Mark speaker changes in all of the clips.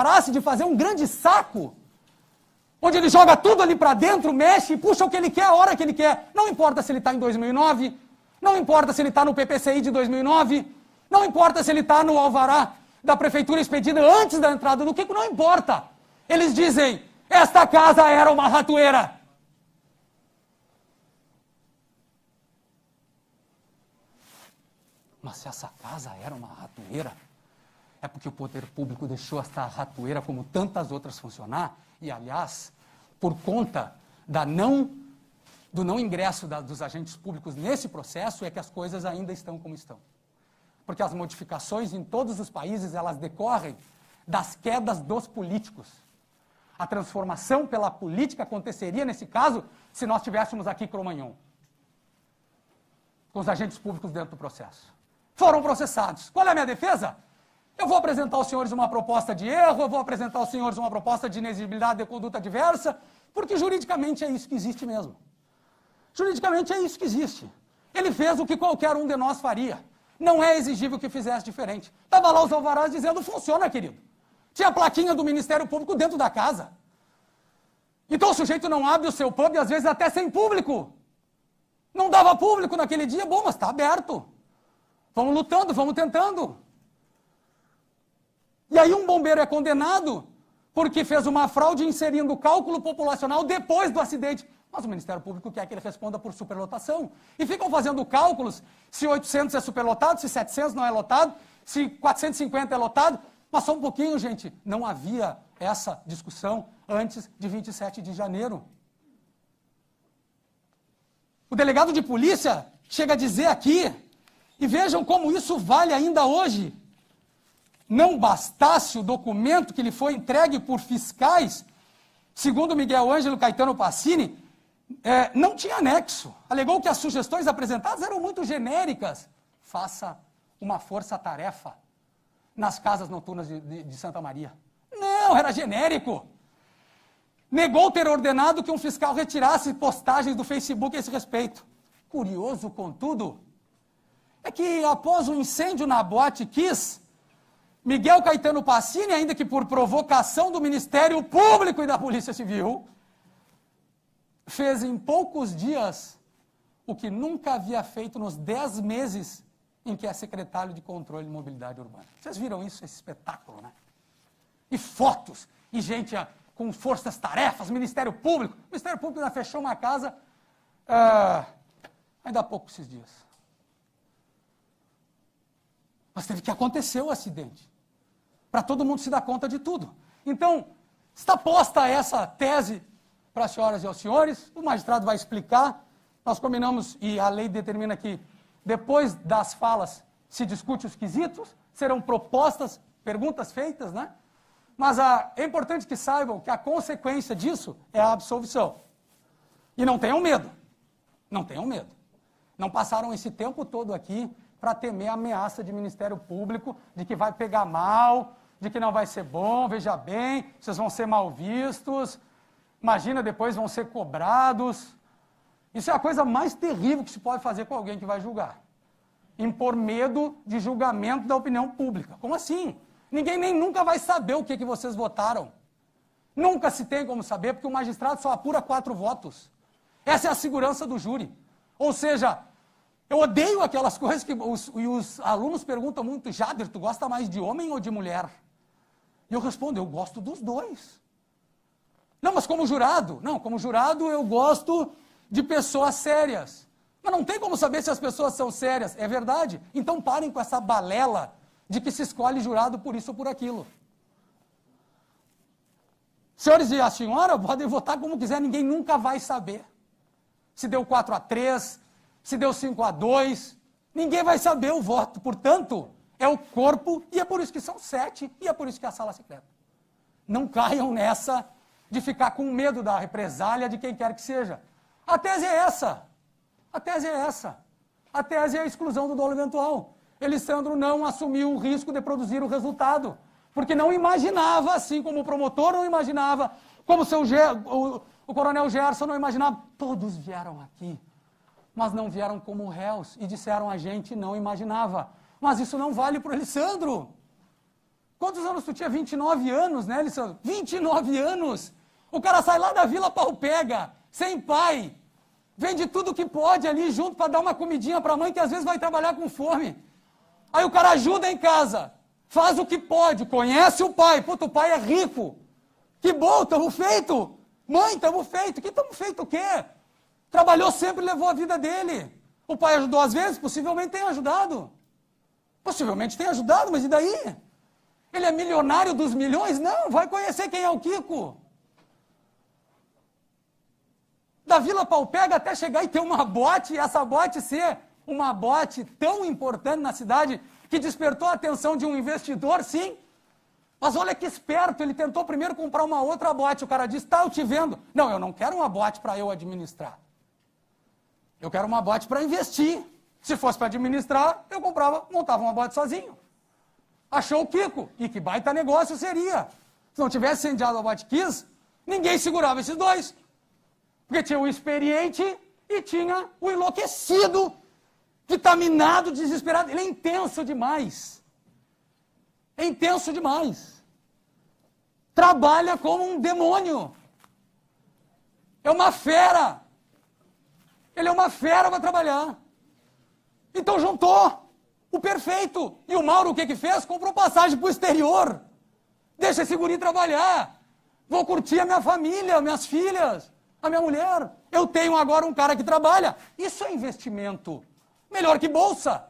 Speaker 1: parasse de fazer um grande saco, onde ele joga tudo ali para dentro, mexe e puxa o que ele quer, a hora que ele quer. Não importa se ele está em 2009, não importa se ele está no PPCI de 2009, não importa se ele está no alvará da prefeitura expedida antes da entrada do Kiko, não importa. Eles dizem, esta casa era uma ratoeira. Mas se essa casa era uma ratoeira, é porque o poder público deixou esta ratoeira, como tantas outras, funcionar. E, aliás, por conta do não ingresso dos agentes públicos nesse processo, é que as coisas ainda estão como estão. Porque as modificações em todos os países, elas decorrem das quedas dos políticos. A transformação pela política aconteceria, nesse caso, se nós tivéssemos aqui Cromagnon, com os agentes públicos dentro do processo. Foram processados. Qual é a minha defesa? Eu vou apresentar aos senhores uma proposta de erro, eu vou apresentar aos senhores uma proposta de inexigibilidade de conduta adversa, porque juridicamente é isso que existe mesmo. Juridicamente é isso que existe. Ele fez o que qualquer um de nós faria. Não é exigível que fizesse diferente. Estava lá os alvarás dizendo, funciona, querido. Tinha a plaquinha do Ministério Público dentro da casa. Então o sujeito não abre o seu pub, às vezes até sem público. Não dava público naquele dia, bom, mas está aberto. Vamos lutando, vamos tentando. E aí um bombeiro é condenado porque fez uma fraude inserindo o cálculo populacional depois do acidente. Mas o Ministério Público quer que ele responda por superlotação. E ficam fazendo cálculos se 800 é superlotado, se 700 não é lotado, se 450 é lotado. Mas só um pouquinho, gente, não havia essa discussão antes de 27 de janeiro. O delegado de polícia chega a dizer aqui, e vejam como isso vale ainda hoje. Não bastasse o documento que lhe foi entregue por fiscais, segundo Miguel Ângelo Caetano Passini, não tinha anexo. Alegou que as sugestões apresentadas eram muito genéricas. Faça uma força-tarefa nas casas noturnas de Santa Maria. Não, era genérico. Negou ter ordenado que um fiscal retirasse postagens do Facebook a esse respeito. Curioso, contudo, é que após o incêndio na Boate Kiss, Miguel Caetano Passini, ainda que por provocação do Ministério Público e da Polícia Civil, fez em poucos dias o que nunca havia feito nos 10 meses em que é secretário de Controle de Mobilidade Urbana. Vocês viram isso, esse espetáculo, né? E fotos, e gente com forças-tarefas, Ministério Público. O Ministério Público ainda fechou uma casa ainda há pouco esses dias. Mas teve que acontecer o acidente, para todo mundo se dar conta de tudo. Então, está posta essa tese para as senhoras e aos senhores, o magistrado vai explicar, nós combinamos, e a lei determina que depois das falas se discute os quesitos, serão propostas, perguntas feitas, né? Mas é importante que saibam que a consequência disso é a absolvição. E não tenham medo, não tenham medo. Não passaram esse tempo todo aqui para temer a ameaça de Ministério Público, de que vai pegar mal, de que não vai ser bom, veja bem, vocês vão ser mal vistos, imagina, depois vão ser cobrados. Isso é a coisa mais terrível que se pode fazer com alguém que vai julgar. Impor medo de julgamento da opinião pública. Como assim? Ninguém nem nunca vai saber o que vocês votaram. Nunca se tem como saber, porque o magistrado só apura 4 votos. Essa é a segurança do júri. Ou seja, eu odeio aquelas coisas que os alunos perguntam muito, Jader, tu gosta mais de homem ou de mulher? E eu respondo, eu gosto dos dois. Não, mas como jurado? Não, como jurado eu gosto de pessoas sérias. Mas não tem como saber se as pessoas são sérias. É verdade? Então parem com essa balela de que se escolhe jurado por isso ou por aquilo. Senhores e a senhora podem votar como quiser, ninguém nunca vai saber. Se deu 4-3, se deu 5-2, ninguém vai saber o voto. Portanto, é o corpo, e é por isso que são 7, e é por isso que é a sala secreta. Não caiam nessa de ficar com medo da represália de quem quer que seja. A tese é essa. A tese é essa. A tese é a exclusão do dolo eventual. Elisandro não assumiu o risco de produzir o resultado, porque não imaginava, assim como o promotor não imaginava, como o coronel Gerson não imaginava. Todos vieram aqui, mas não vieram como réus e disseram a gente não imaginava. Mas isso não vale para o Elisandro. Quantos anos tu tinha? 29 anos, né, Alessandro? 29 anos! O cara sai lá da Vila Paupega, sem pai, vende tudo que pode ali junto para dar uma comidinha para a mãe, que às vezes vai trabalhar com fome. Aí o cara ajuda em casa, faz o que pode, conhece o pai. Puta, o pai é rico. Que bom, estamos feito. Mãe, estamos feito. Que estamos feito o quê? Trabalhou sempre e levou a vida dele. O pai ajudou às vezes? Possivelmente tem ajudado. Possivelmente tem ajudado, mas e daí? Ele é milionário dos milhões? Não, vai conhecer quem é o Kiko. Da Vila Paupega até chegar e ter uma bote, e essa bote ser uma bote tão importante na cidade, que despertou a atenção de um investidor, sim. Mas olha que esperto, ele tentou primeiro comprar uma outra bote. O cara disse, tá, eu te vendo. Não, eu não quero uma bote para eu administrar. Eu quero uma bote para investir. Se fosse para administrar, eu comprava, montava uma bote sozinho. Achou o Kiko. E que baita negócio seria. Se não tivesse incendiado a Boate Kiss, ninguém segurava esses dois. Porque tinha o experiente e tinha o enlouquecido, vitaminado, desesperado. Ele é intenso demais. É intenso demais. Trabalha como um demônio. É uma fera. Ele é uma fera para trabalhar. Então juntou o perfeito. E o Mauro o que fez? Comprou passagem para o exterior. Deixa esse guri trabalhar. Vou curtir a minha família, minhas filhas, a minha mulher. Eu tenho agora um cara que trabalha. Isso é investimento. Melhor que bolsa.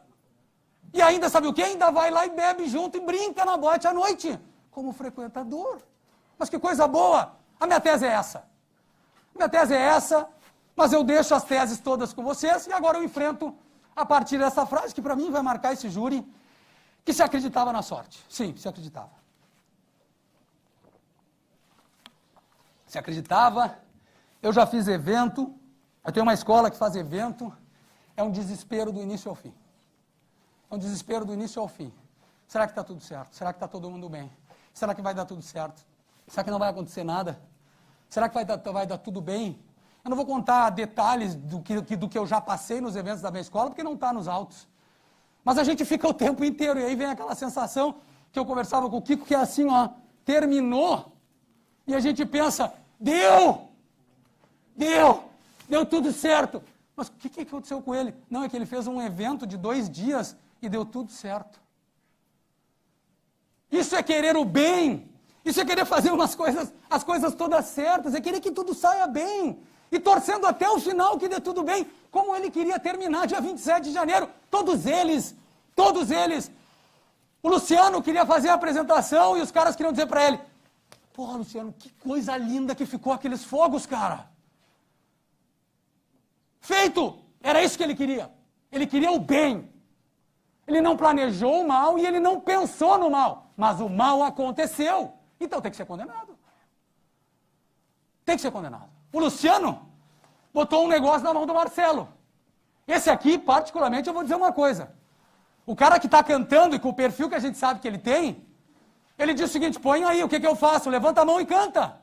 Speaker 1: E ainda, sabe o quê? Ainda vai lá e bebe junto e brinca na boate à noite. Como frequentador. Mas que coisa boa. A minha tese é essa. Minha tese é essa, mas eu deixo as teses todas com vocês e agora eu enfrento a partir dessa frase, que para mim vai marcar esse júri, que se acreditava na sorte. Sim, se acreditava. Se acreditava. Eu já fiz evento, eu tenho uma escola que faz evento, é um desespero do início ao fim. É um desespero do início ao fim. Será que está tudo certo? Será que está todo mundo bem? Será que vai dar tudo certo? Será que não vai acontecer nada? Será que vai dar tudo bem? Eu não vou contar detalhes do que eu já passei nos eventos da minha escola, porque não está nos autos. Mas a gente fica o tempo inteiro, e aí vem aquela sensação que eu conversava com o Kiko, que é assim, ó, terminou, e a gente pensa, deu tudo certo. Mas o que aconteceu com ele? Não, é que ele fez um evento de 2 dias e deu tudo certo. Isso é querer o bem. Isso é querer fazer as coisas todas certas. É querer que tudo saia bem. E torcendo até o final que dê tudo bem. Como ele queria terminar dia 27 de janeiro. Todos eles. O Luciano queria fazer a apresentação e os caras queriam dizer para ele, porra, Luciano, que coisa linda que ficou aqueles fogos, cara. Feito! Era isso que ele queria. Ele queria o bem. Ele não planejou o mal e ele não pensou no mal. Mas o mal aconteceu. Então tem que ser condenado. Tem que ser condenado. O Luciano botou um negócio na mão do Marcelo. Esse aqui, particularmente, eu vou dizer uma coisa. O cara que está cantando e com o perfil que a gente sabe que ele tem, ele diz o seguinte, põe aí, o que eu faço? Levanta a mão e canta.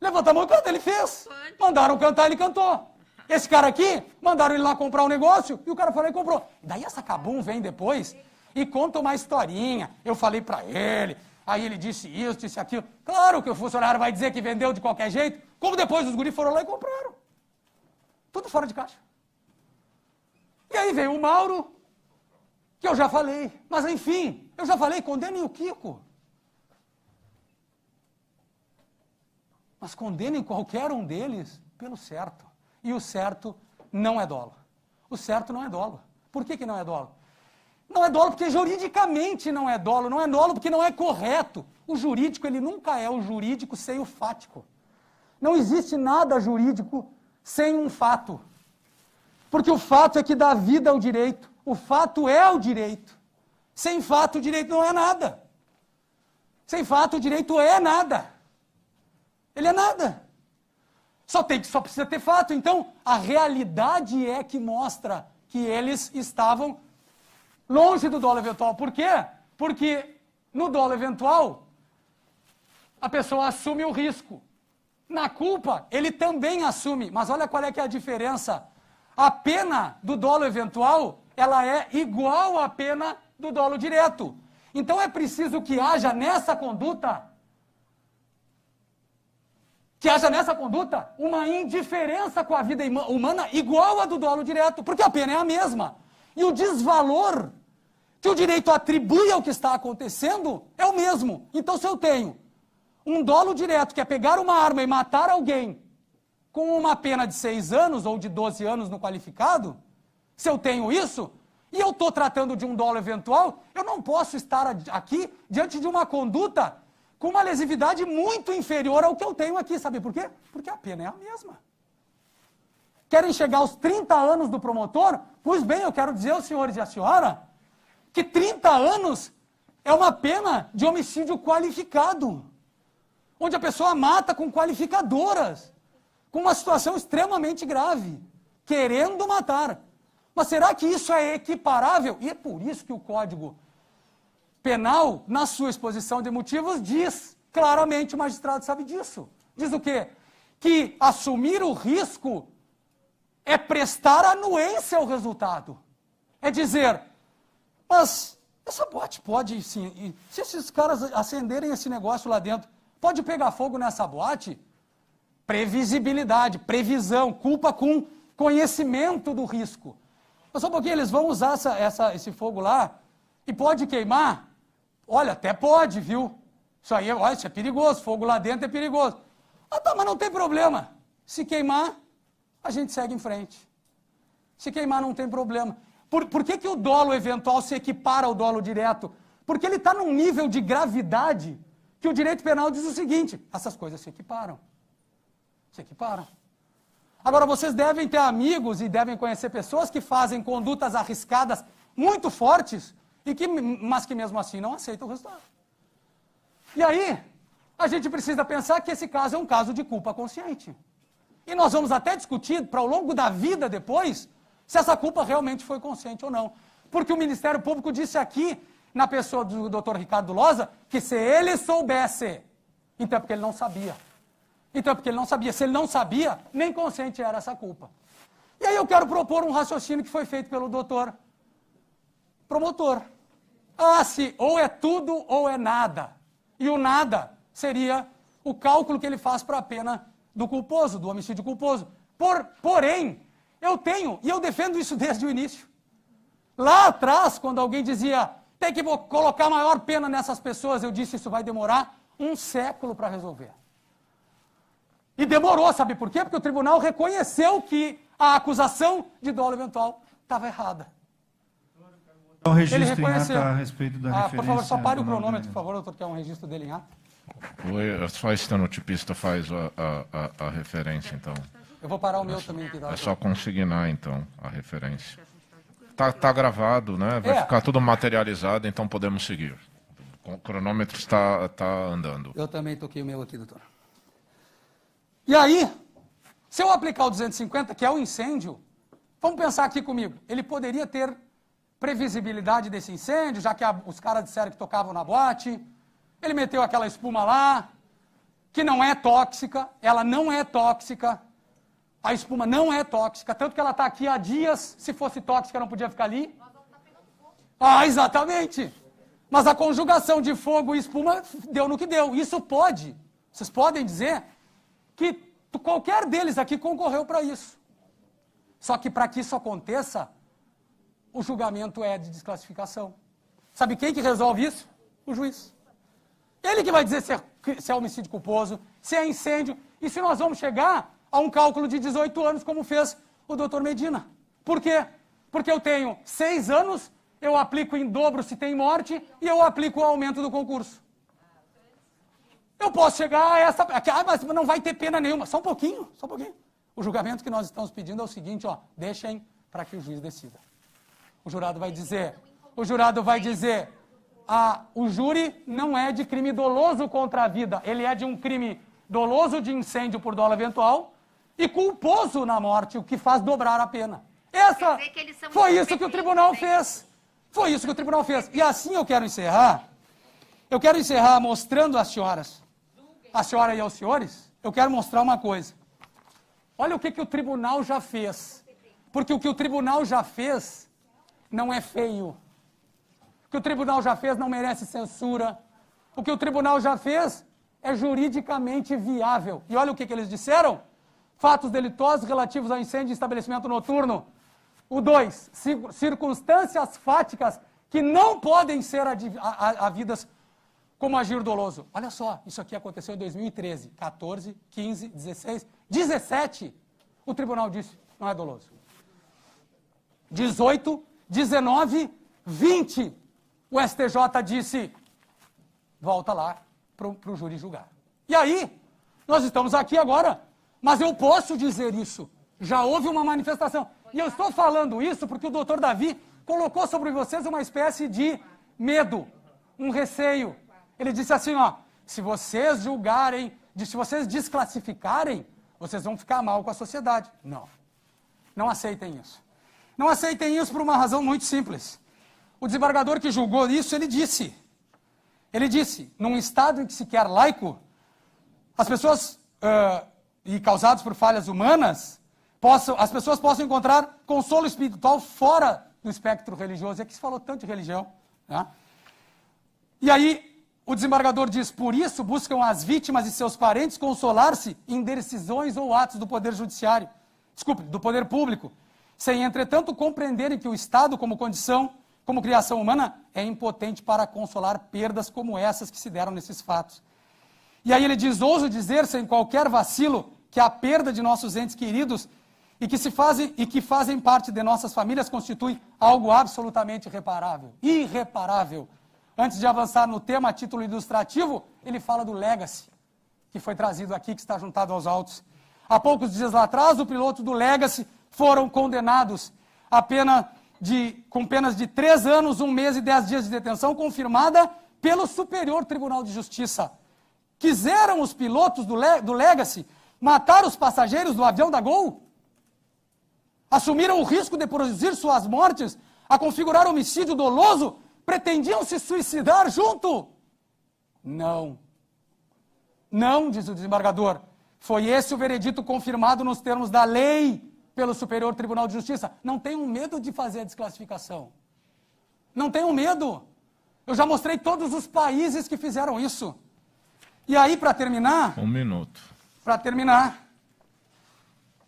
Speaker 1: Levanta a mão e canta, ele fez. Mandaram cantar, ele cantou. Esse cara aqui, mandaram ele lá comprar um negócio e o cara foi lá e comprou. Daí essa Cabum vem depois e conta uma historinha. Eu falei pra ele, aí ele disse isso, disse aquilo. Claro que o funcionário vai dizer que vendeu de qualquer jeito, como depois os guris foram lá e compraram. Tudo fora de caixa. E aí veio o Mauro, que eu já falei. Mas enfim, eu já falei, condenem o Kiko. Mas condenem qualquer um deles pelo certo. E o certo não é dolo. O certo não é dolo. Por que não é dolo? Não é dolo porque juridicamente não é dolo. Não é dolo porque não é correto. O jurídico, ele nunca é o jurídico sem o fático. Não existe nada jurídico sem um fato. Porque o fato é que dá vida ao direito. O fato é o direito. Sem fato, o direito não é nada. Sem fato, o direito é nada. Ele é nada. Só precisa ter fato. Então, a realidade é que mostra que eles estavam longe do dolo eventual. Por quê? Porque no dolo eventual, a pessoa assume o risco. Na culpa, ele também assume. Mas olha qual é que é a diferença. A pena do dolo eventual, ela é igual à pena do dolo direto. Então é preciso que haja nessa conduta uma indiferença com a vida humana igual a do dolo direto, porque a pena é a mesma. E o desvalor que o direito atribui ao que está acontecendo é o mesmo. Então, se eu tenho um dolo direto, que é pegar uma arma e matar alguém com uma pena de 6 anos ou de 12 anos no qualificado, se eu tenho isso, e eu estou tratando de um dolo eventual, eu não posso estar aqui diante de uma conduta com uma lesividade muito inferior ao que eu tenho aqui. Sabe por quê? Porque a pena é a mesma. Querem chegar aos 30 anos do promotor? Pois bem, eu quero dizer aos senhores e à senhora que 30 anos é uma pena de homicídio qualificado, onde a pessoa mata com qualificadoras, com uma situação extremamente grave, querendo matar. Mas será que isso é equiparável? E é por isso que o Código Penal, na sua exposição de motivos, diz claramente, o magistrado sabe disso. Diz o quê? Que assumir o risco é prestar anuência ao resultado. É dizer, mas essa boate pode, sim, se esses caras acenderem esse negócio lá dentro, pode pegar fogo nessa boate? Previsibilidade, previsão, culpa com conhecimento do risco. Mas só um pouquinho, eles vão usar esse fogo lá e pode queimar? Olha, até pode, viu? Isso aí, olha, isso é perigoso, fogo lá dentro é perigoso. Ah, tá, mas não tem problema. Se queimar, a gente segue em frente. Se queimar, não tem problema. Por que o dolo eventual se equipara ao dolo direto? Porque ele está num nível de gravidade que o direito penal diz o seguinte, essas coisas se equiparam. Se equiparam. Agora, vocês devem ter amigos e devem conhecer pessoas que fazem condutas arriscadas muito fortes, mas que mesmo assim não aceitam o resultado. E aí, a gente precisa pensar que esse caso é um caso de culpa consciente. E nós vamos até discutir, para ao longo da vida depois, se essa culpa realmente foi consciente ou não. Porque o Ministério Público disse aqui, na pessoa do Dr. Ricardo Loza, que se ele soubesse, então é porque ele não sabia. Então é porque ele não sabia. Se ele não sabia, nem consciente era essa culpa. E aí eu quero propor um raciocínio que foi feito pelo doutor promotor. Ah, se ou é tudo ou é nada. E o nada seria o cálculo que ele faz para a pena do culposo, do homicídio culposo. Porém, eu tenho, e eu defendo isso desde o início. Lá atrás, quando alguém dizia, tem que colocar maior pena nessas pessoas, eu disse, isso vai demorar um século para resolver. E demorou, sabe por quê? Porque o tribunal reconheceu que a acusação de dolo eventual estava errada.
Speaker 2: O registro
Speaker 1: Ele reconheceu.
Speaker 2: em ata a respeito da referência...
Speaker 1: Por favor, só pare o cronômetro, por favor, doutor, que é um registro dele em ata.
Speaker 3: Só a estenotipista faz a referência, então.
Speaker 1: Eu vou parar o meu também aqui. Tá?
Speaker 3: É só consignar, então, a referência. Tá gravado, né? Vai ficar tudo materializado, então podemos seguir. O cronômetro está andando.
Speaker 1: Eu também toquei o meu aqui, doutor. E aí, se eu aplicar o 250, que é o incêndio, vamos pensar aqui comigo. Ele poderia ter previsibilidade desse incêndio, já que os caras disseram que tocavam na boate. Ele meteu aquela espuma lá, que não é tóxica, ela não é tóxica. A espuma não é tóxica, tanto que ela está aqui há dias. Se fosse tóxica, não podia ficar ali. Ah, exatamente. Mas a conjugação de fogo e espuma deu no que deu. Isso pode. Vocês podem dizer que qualquer deles aqui concorreu para isso. Só que para que isso aconteça, o julgamento é de desclassificação. Sabe quem que resolve isso? O juiz. Ele que vai dizer se é homicídio culposo, se é incêndio, e se nós vamos chegar a um cálculo de 18 anos, como fez o doutor Medina. Por quê? Porque eu tenho 6 anos, eu aplico em dobro se tem morte, e eu aplico o aumento do concurso. Eu posso chegar a essa... mas não vai ter pena nenhuma. Só um pouquinho, só um pouquinho. O julgamento que nós estamos pedindo é o seguinte, ó, deixem para que o juiz decida. O jurado vai dizer, o júri não é de crime doloso contra a vida, ele é de um crime doloso de incêndio por dolo eventual e culposo na morte, o que faz dobrar a pena. Foi isso que o tribunal fez. Foi isso que o tribunal fez. E assim eu quero encerrar. Eu quero encerrar mostrando às senhoras, à senhora e aos senhores, eu quero mostrar uma coisa. Olha o que o tribunal já fez. Porque o que o tribunal já fez não é feio. que o tribunal já fez não merece censura. O que o tribunal já fez é juridicamente viável. E olha o que eles disseram. Fatos delitosos relativos ao incêndio de estabelecimento noturno. O 2, circunstâncias fáticas que não podem ser havidas como agir doloso. Olha só, isso aqui aconteceu em 2013, 14, 15, 16, 17. O tribunal disse, não é doloso. 18, 19, 20. O STJ disse, volta lá para o júri julgar. E aí, nós estamos aqui agora, mas eu posso dizer isso. Já houve uma manifestação. E eu estou falando isso porque o doutor Davi colocou sobre vocês uma espécie de medo, um receio. Ele disse assim, ó, se vocês julgarem, se vocês desclassificarem, vocês vão ficar mal com a sociedade. Não. Não aceitem isso. Não aceitem isso por uma razão muito simples. O desembargador que julgou isso, ele disse, num estado em que se quer laico, as pessoas, e causados por falhas humanas, as pessoas possam encontrar consolo espiritual fora do espectro religioso. É que se falou tanto de religião. Né? E aí, o desembargador diz, por isso buscam as vítimas e seus parentes consolar-se em decisões ou atos do poder judiciário, do poder público, sem, entretanto, compreenderem que o Estado, como condição, como criação humana, é impotente para consolar perdas como essas que se deram nesses fatos. E aí ele diz, ouso dizer, sem qualquer vacilo, que a perda de nossos entes queridos e que fazem parte de nossas famílias constitui algo absolutamente irreparável. Antes de avançar no tema a título ilustrativo, ele fala do Legacy, que foi trazido aqui, que está juntado aos autos. Há poucos dias lá atrás, o piloto do Legacy foram condenados com penas de 3 anos, 1 mês e 10 dias de detenção, confirmada pelo Superior Tribunal de Justiça. Quiseram os pilotos do Legacy matar os passageiros do avião da Gol? Assumiram o risco de produzir suas mortes, a configurar homicídio doloso? Pretendiam se suicidar junto? Não. Não, diz o desembargador. Foi esse o veredito confirmado nos termos da lei pelo Superior Tribunal de Justiça. Não tenham medo de fazer a desclassificação. Não tenham medo. Eu já mostrei todos os países que fizeram isso. E aí, para terminar...
Speaker 3: 1 minuto.
Speaker 1: Para terminar,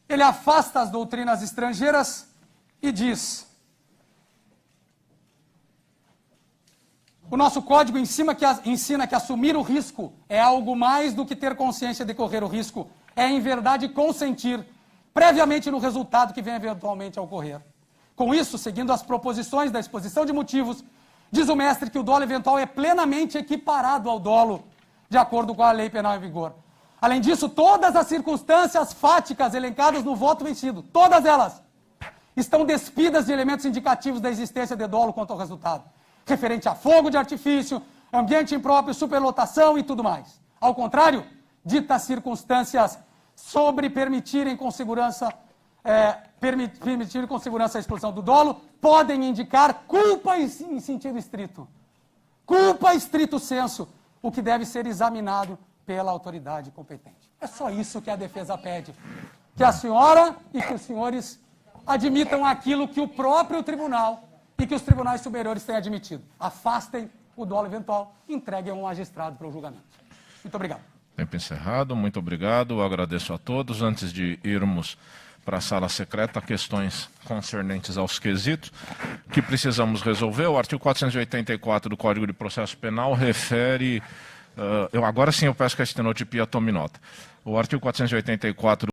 Speaker 1: ele afasta as doutrinas estrangeiras e diz... O nosso código ensina que assumir o risco é algo mais do que ter consciência de correr o risco. É, em verdade, consentir previamente no resultado que vem eventualmente a ocorrer. Com isso, seguindo as proposições da exposição de motivos, diz o mestre que o dolo eventual é plenamente equiparado ao dolo, de acordo com a lei penal em vigor. Além disso, todas as circunstâncias fáticas elencadas no voto vencido, todas elas, estão despidas de elementos indicativos da existência de dolo quanto ao resultado, referente a fogo de artifício, ambiente impróprio, superlotação e tudo mais. Ao contrário, ditas circunstâncias sobre permitirem com segurança a exclusão do dolo, podem indicar culpa em sentido estrito. Culpa estrito sensu, o que deve ser examinado pela autoridade competente. É só isso que a defesa pede. Que a senhora e que os senhores admitam aquilo que o próprio tribunal e que os tribunais superiores têm admitido. Afastem o dolo eventual e entreguem a um magistrado para o julgamento. Muito obrigado.
Speaker 3: Tempo encerrado, muito obrigado. Eu agradeço a todos. Antes de irmos para a sala secreta, questões concernentes aos quesitos que precisamos resolver. O artigo 484 do Código de Processo Penal refere... agora sim eu peço que a estenotipia tome nota. O artigo 484